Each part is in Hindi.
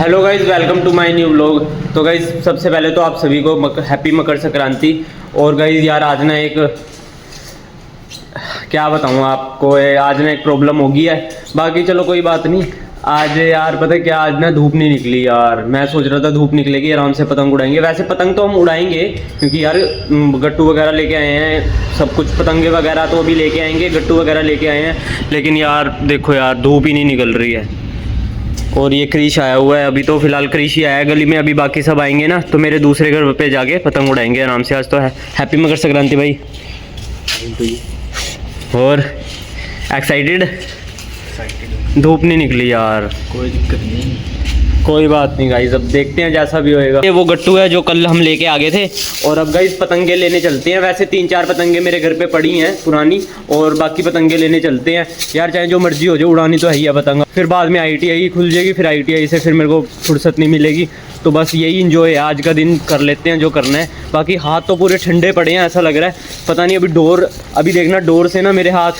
Hello guys, welcome to my new vlog. तो गाइज सबसे पहले तो आप सभी को हैप्पी मकर संक्रांति। और गाइज यार आज ना एक क्या बताऊँ आपको, आज ना एक प्रॉब्लम हो गई है। बाकी चलो कोई बात नहीं। आज यार पता है क्या, आज ना धूप नहीं निकली यार। मैं सोच रहा था धूप निकलेगी आराम से पतंग उड़ाएंगे। वैसे पतंग तो हम उड़ाएंगे क्योंकि यार गट्टू वगैरह लेके आए हैं, सब कुछ पतंगे वगैरह तो अभी लेके आएंगे, गट्टू वगैरह लेके आए हैं। लेकिन यार देखो यार धूप ही नहीं निकल रही है। और ये क्रिश आया हुआ है, अभी तो फिलहाल क्रिश ही आया है गली में। अभी बाकी सब आएंगे ना तो मेरे दूसरे घर पे जाके पतंग उड़ाएंगे आराम से। आज तो है हैप्पी मकर संक्रांति भाई। और एक्साइटेड? धूप नहीं निकली यार, कोई दिक्कत नहीं, कोई बात नहीं गाइज, अब देखते हैं जैसा भी होएगा। ये वो गट्टू है जो कल हम लेके आ गए थे। और अब गाइज पतंगे लेने चलते हैं। वैसे 3-4 पतंगे मेरे घर पे पड़ी हैं पुरानी, और बाकी पतंगे लेने चलते हैं यार। चाहे जो मर्जी हो जाए, उड़ानी तो है ही है पतंग। फिर बाद में ITI खुल जाएगी, फिर ITI से फिर मेरे को फुर्सत नहीं मिलेगी। तो बस यही इंजॉय है, आज का दिन कर लेते हैं जो करना है। बाकी हाथ तो पूरे ठंडे पड़े हैं, ऐसा लग रहा है पता नहीं। अभी देखना डोर से ना मेरे हाथ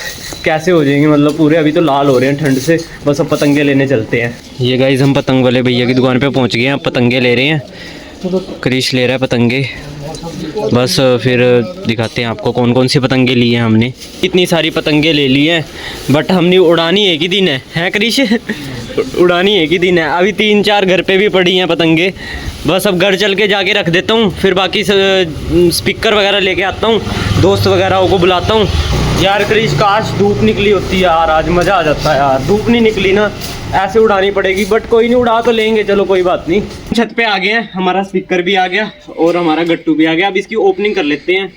कैसे हो जाएंगे, मतलब पूरे अभी तो लाल हो रहे हैं ठंड से। बस अब पतंगे लेने चलते हैं। ये गाइस हम पतंग वाले भैया की दुकान पे पहुंच गए हैं, पतंगे ले रहे हैं। क्रिश ले रहा है पतंगे। बस फिर दिखाते हैं आपको कौन कौन सी पतंगे ली हैं हमने। इतनी सारी पतंगे ले ली हैं, बट हमने उड़ानी एक ही दिन है क्रिश? उड़ानी एक ही दिन है। अभी 3-4 घर पे भी पड़ी हैं पतंगे। बस अब घर चल के जाके रख देता हूँ, फिर बाकी स्पीकर वगैरह लेके आता हूँ, दोस्त वगैरह को बुलाता हूँ। यार क्रिश काश धूप निकली होती यार, आज मज़ा आ जाता है यार। धूप नहीं निकली ना, ऐसे उड़ानी पड़ेगी। बट कोई नहीं, उड़ा तो लेंगे, चलो कोई बात नहीं। छत पे आ गए हैं, हमारा स्पीकर भी आ गया और हमारा गट्टू भी आ गया। अब इसकी ओपनिंग कर लेते हैं।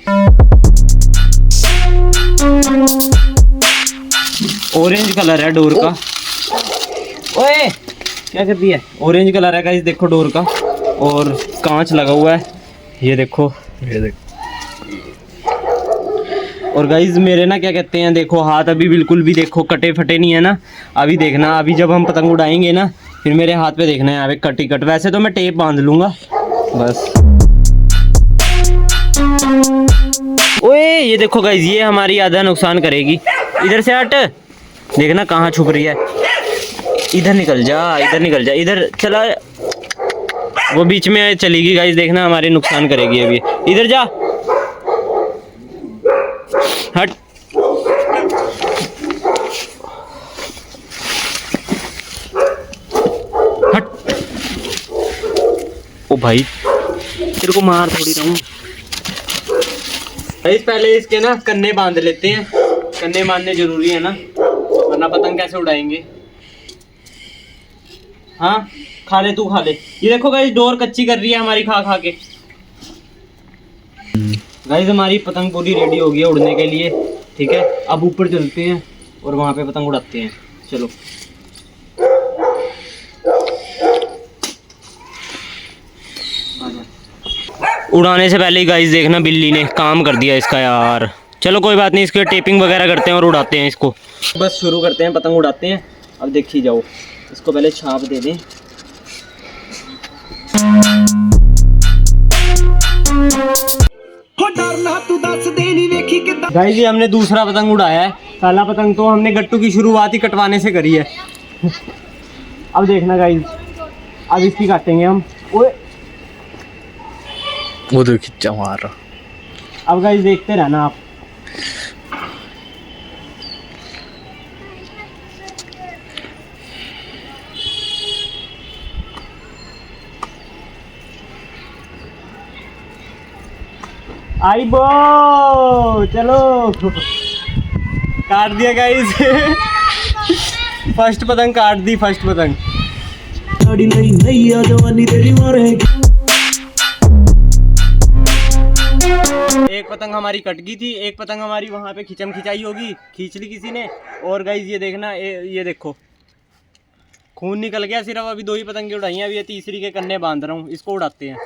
ऑरेंज कलर है डोर का। ओए क्या कर दिया? ऑरेंज कलर है गाइस, देखो डोर का। और कांच लगा हुआ है, ये देखो, ये देखो। और गाइज मेरे ना क्या कहते हैं, देखो हाथ अभी बिल्कुल भी देखो कटे फटे नहीं है ना। अभी देखना, अभी जब हम पतंग उड़ाएंगे ना, फिर मेरे हाथ पे देखना है यहाँ पे कटी कट। वैसे तो मैं टेप बांध लूँगा बस। ओए ये देखो गाइज, ये हमारी आधा नुकसान करेगी। इधर से हट, देखना कहाँ छुप रही है। इधर निकल जा, इधर निकल जा, इधर चला, वो बीच में चलेगी गाइज, देखना हमारे नुकसान करेगी अभी। इधर जा, हट। हट। ओ भाई तेरे को मार थोड़ी रहा हूँ। पहले इसके ना कन्ने बांध लेते हैं, कन्ने बांधने जरूरी है ना, वरना पतंग कैसे उड़ाएंगे। हाँ खा ले, तू खा ले। ये देखो गाइस, डोर कच्ची कर रही है हमारी खा खा के। गाइस हमारी पतंग पूरी रेडी हो गई है उड़ने के लिए, ठीक है। अब ऊपर चलते हैं और वहाँ पे पतंग उड़ाते हैं, चलो। उड़ाने से पहले ही गाइस देखना बिल्ली ने काम कर दिया इसका यार। चलो कोई बात नहीं, इसके टेपिंग वगैरह करते हैं और उड़ाते हैं इसको। बस शुरू करते हैं, पतंग उड़ाते हैं। अब देखिए जाओ, इसको पहले छाप दे दें। गाइस ये हमने दूसरा पतंग उड़ाया है। पहला पतंग तो हमने गट्टू की शुरुआत ही कटवाने से करी है। अब देखना गाइस, अब इसकी काटेंगे हम। ओए वो तो खिंचा मार रहा। अब गाइस देखते रहना आप। आई बो, चलो काट दिया गाइस। फर्स्ट पतंग काट दी, फर्स्ट पतंग। एक पतंग हमारी कट गई थी, एक पतंग हमारी वहां पे खिंचम खिंचाई होगी, खींच ली किसी ने। और गाइस ये देखना, ये देखो खून निकल गया सिर्फ। अभी 2 ही पतंगे उड़ाई हैं, अभी ये तीसरी के कन्ने बांध रहा हूँ, इसको उड़ाते हैं।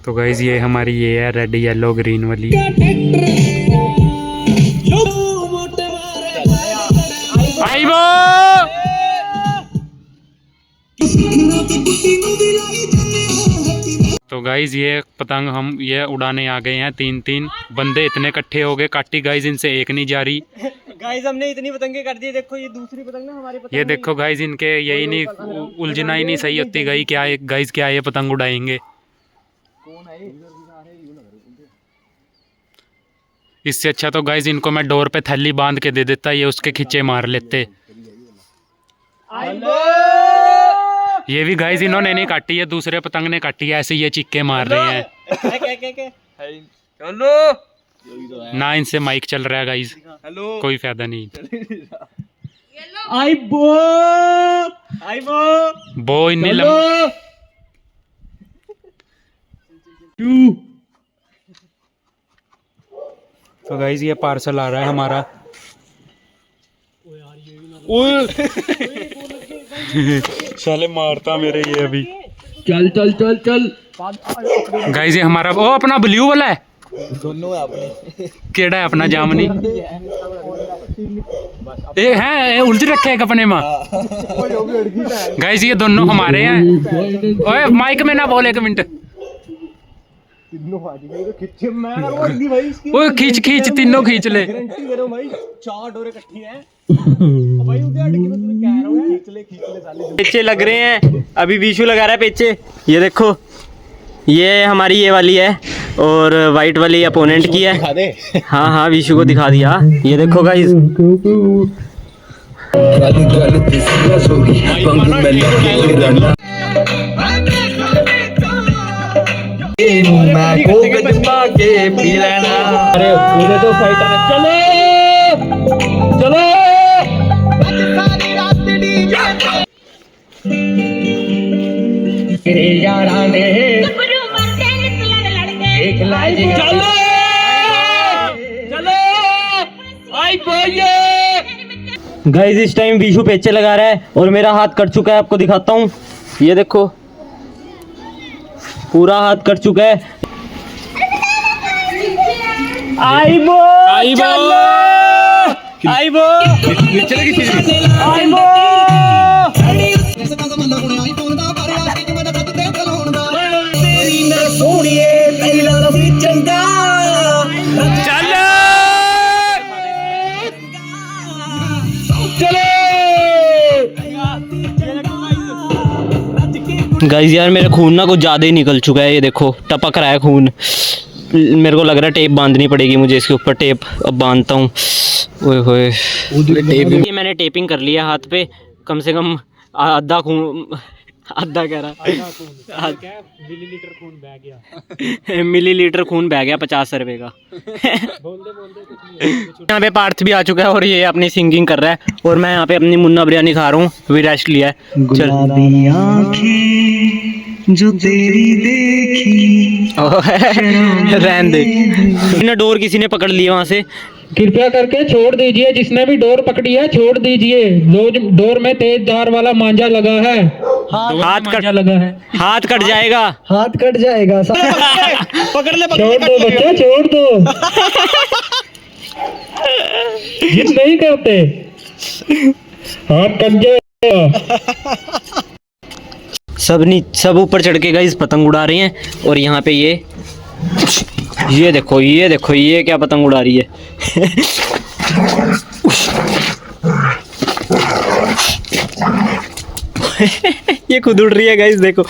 तो गाइज ये हमारी ये है रेड येलो ग्रीन वाली। आई वो तो गाइज ये पतंग हम ये उड़ाने आ गए हैं। 3-3 बंदे इतने इकट्ठे हो गए, काटी गाइज इनसे एक नहीं जा रही। गाइस हमने इतनी पतंगे कर दी, देखो ये दूसरी पतंग ना हमारी पतंग ये देखो गाइस, इनके यही नहीं उलझना ही नहीं सही होती गई। क्या गाइस, क्या ये पतंग उड़ाएंगे? इससे अच्छा तो गाइस इनको मैं डोर पे थैली बांध के दे देता, ये उसके खींचे मार लेते। ये भी गाइस इन्होंने नहीं काटी है, दूसरे पतंग ने काटी है, ऐसे ये चिक्के मार रहे हैं। ना इनसे माइक चल रहा है गाइस, कोई फायदा नहीं। बो इन्नी तो गाइस ये पार्सल आ रहा है हमारा। साले मारता मेरे ये अभी। चल चल चल चल गाइस ये हमारा वो अपना ब्लू वाला है, दोनों है अपने। केड़ा है अपना जामनी? ये है उलझ रखे एक अपने माँ। गाइस ये दोनों हमारे हैं। ओए माइक में ना बोल, एक मिनट। ओए खींच खींच, तीनों खींच ले। पेचे लग रहे हैं, अभी विशु लगा रहा है पेचे। ये देखो, ये हमारी ये वाली है और वाइट वाली अपोनेंट की है। हाँ हाँ विशु को दिखा दिया। ये देखो गाइस, तो फाइटर चलो चलो। गाइस इस टाइम विशु पेचे लगा रहा है और मेरा हाथ कट चुका है, आपको दिखाता हूँ। ये देखो पूरा हाथ कट चुका है। आइबो आइबो आइबो आइबो। गाइस यार मेरा खून ना कुछ ज़्यादा ही निकल चुका है, ये देखो टपक रहा है खून। मेरे को लग रहा है टेप बांधनी पड़ेगी मुझे इसके ऊपर। टेप अब बांधता हूँ। ओए होए, ये मैंने टेपिंग कर लिया हाथ पे। कम से कम आधा खून, आधा कह रहा मिलीलीटर खून बह गया। मिलीलीटर खून बह गया 50 रुपए का। यहाँ पे पार्थ भी आ चुका है और ये अपनी सिंगिंग कर रहा है और मैं यहाँ पे अपनी मुन्ना बिरयानी खा रहा हूँ। भी रेस्ट लिया है। चल जो तेरी देखी रहने दे। डोर किसी ने पकड़ लिया वहाँ से। कृपया करके छोड़ दीजिए, जिसने भी डोर पकड़ी है छोड़ दीजिए। डोर में तेज धार वाला मांझा लगा है। हाथ कट लगा है, हाथ कट जाएगा, हाथ कट जाएगा। पकड़ ले, छोड़ दो बच्चा, छोड़ दो। जिद नहीं करते, हाथ कट जाएगा। सब ऊपर चढ़ के गाइस पतंग उड़ा रहे हैं और यहाँ पे ये देखो ये क्या पतंग उड़ा रही है। ये खुद उड़ रही है गाइस, देखो।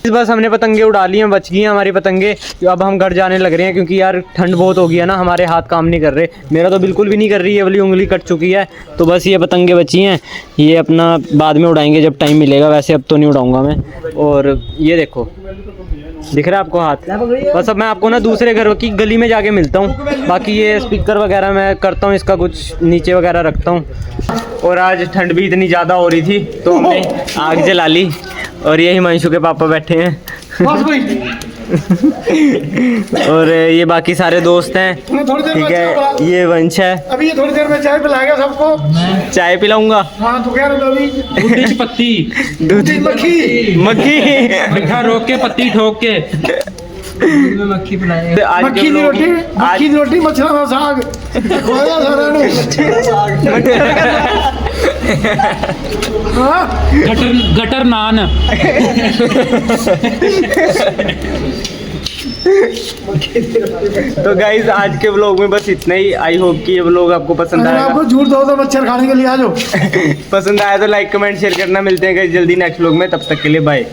बस हमने पतंगे उड़ा ली हैं, बच गई हैं हमारी पतंगे। अब हम घर जाने लग रहे हैं क्योंकि यार ठंड बहुत हो गई है ना, हमारे हाथ काम नहीं कर रहे। मेरा तो बिल्कुल भी नहीं कर रही है, वाली उंगली कट चुकी है। तो बस ये पतंगे बची हैं, ये अपना बाद में उड़ाएंगे जब टाइम मिलेगा। वैसे अब तो नहीं उड़ाऊंगा मैं। और ये देखो, दिख रहा है आपको हाथ? बस अब मैं आपको ना दूसरे घर की गली में जाके मिलता हूँ। बाकी ये स्पीकर वगैरह मैं करता हूँ, इसका कुछ नीचे वगैरह रखता हूँ। और आज ठंड भी इतनी ज़्यादा हो रही थी तो हमने आग जला ली। और ये हिमांशु के पापा बैठे हैं। और ये बाकी सारे दोस्त हैं, ठीक है। ये वंश है। अभी ये थोड़ी देर में चाय पिलाएगा सबको। चाय पिलाऊंगा। हाँ तो क्या अभी दूध की पत्ती, मक्खी मीठा रोक के पत्ती ठोक के मक्खी पिलाएगा। मक्खी की रोटी मछला का साग खोया सारा गटर नान। तो गाइज आज के व्लॉग में बस इतना ही। आई होप कि ये व्लॉग आपको पसंद अगर आएगा। आपको झूठ दो तो मच्छर खाने के लिए आ जाओ। पसंद आया तो लाइक कमेंट शेयर करना। मिलते हैं गाइज जल्दी नेक्स्ट व्लॉग में, तब तक के लिए बाय।